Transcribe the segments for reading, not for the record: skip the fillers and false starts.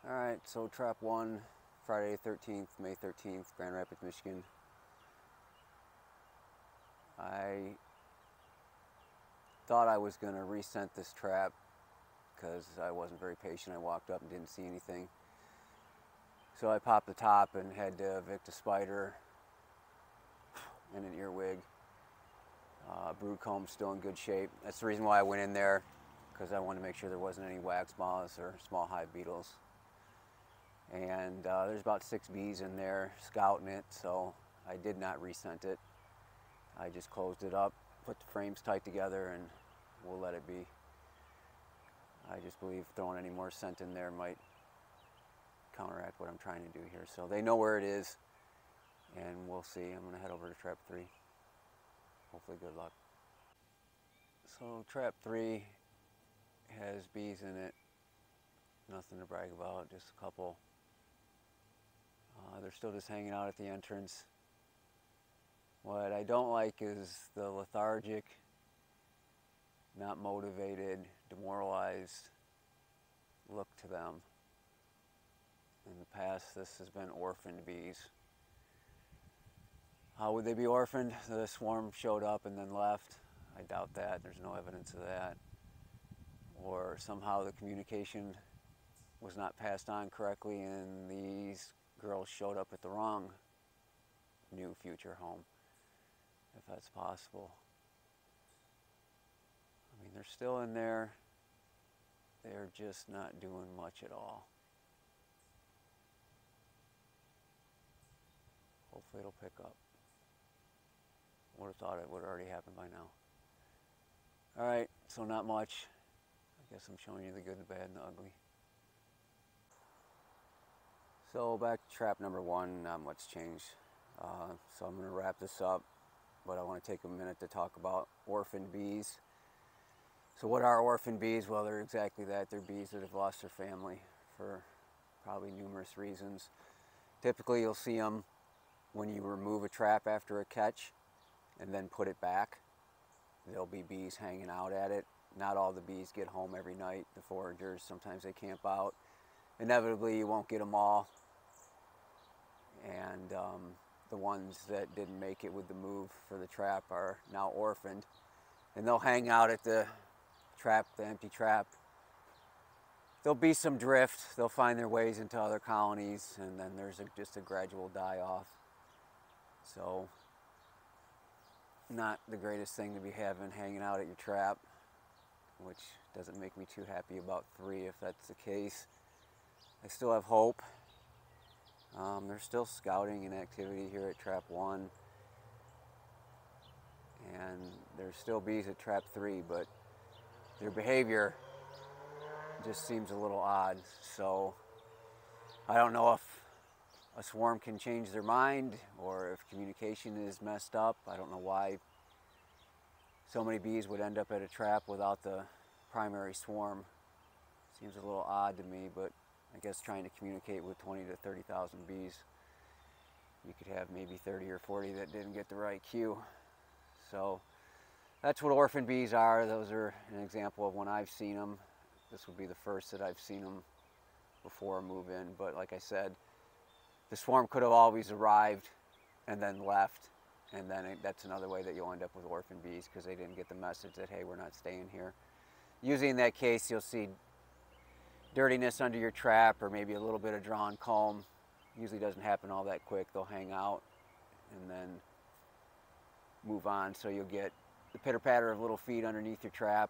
Alright, so trap 1, Friday 13th, May 13th, Grand Rapids, Michigan. I thought I was going to rescent this trap because I wasn't very patient. I walked up and didn't see anything. So I popped the top and had to evict a spider and an earwig. Brood comb's still in good shape. That's the reason why I went in there, because I wanted to make sure there wasn't any wax moths or small hive beetles. And there's about 6 bees in there scouting it, so I did not rescent it. I just closed it up, put the frames tight together, and we'll let it be. I just believe throwing any more scent in there might counteract what I'm trying to do here. So they know where it is, and we'll see. I'm going to head over to trap 3. Hopefully good luck. So trap 3 has bees in it. Nothing to brag about, just a couple. They're still just hanging out at the entrance. What I don't like is the lethargic, not motivated, demoralized look to them. In the past, this has been orphaned bees. How would they be orphaned? The swarm showed up and then left. I doubt that. There's no evidence of that. Or somehow the communication was not passed on correctly and these girls showed up at the wrong new future home, if that's possible. I mean, they're still in there. They're just not doing much at all. Hopefully it'll pick up. Would have thought it would have already happened by now. All right, so not much. I guess I'm showing you the good, the bad, and the ugly. So back to trap number 1, not much changed. So I'm going to wrap this up, but I want to take a minute to talk about orphaned bees. So what are orphaned bees? Well, they're exactly that. They're bees that have lost their family for probably numerous reasons. Typically you'll see them when you remove a trap after a catch and then put it back. There'll be bees hanging out at it. Not all the bees get home every night. The foragers, sometimes they camp out. Inevitably you won't get them all. And the ones that didn't make it with the move for the trap are now orphaned. And they'll hang out at the trap, the empty trap. There'll be some drift. They'll find their ways into other colonies, and then there's just a gradual die-off. So, not the greatest thing to be having hanging out at your trap, which doesn't make me too happy about 3 if that's the case. I still have hope. There's still scouting and activity here at trap 1. And there's still bees at trap 3, but their behavior just seems a little odd. So I don't know if a swarm can change their mind or if communication is messed up. I don't know why so many bees would end up at a trap without the primary swarm. Seems a little odd to me, but I guess trying to communicate with 20 to 30,000 bees, you could have maybe 30 or 40 that didn't get the right cue. So that's what orphaned bees are. Those are an example of when I've seen them. This would be the first that I've seen them before a move-in, but like I said, the swarm could have always arrived and then left, and then that's another way that you'll end up with orphaned bees because they didn't get the message that, hey, we're not staying here. Usually in that case, you'll see dirtiness under your trap or maybe a little bit of drawn comb. Usually doesn't happen all that quick. They'll hang out and then move on. So you'll get the pitter-patter of little feet underneath your trap,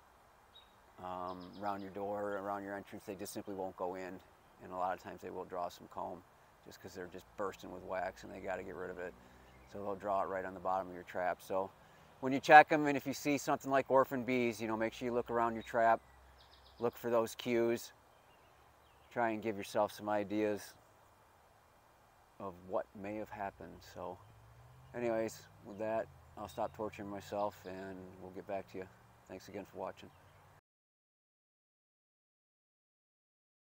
around your door, around your entrance. They just simply won't go in, and a lot of times they will draw some comb just because they're just bursting with wax and they got to get rid of it. So they'll draw it right on the bottom of your trap. So when you check them, and if you see something like orphaned bees, you know, make sure you look around your trap, look for those cues, try and give yourself some ideas of what may have happened. So anyways, with that, I'll stop torturing myself and we'll get back to you. Thanks again for watching.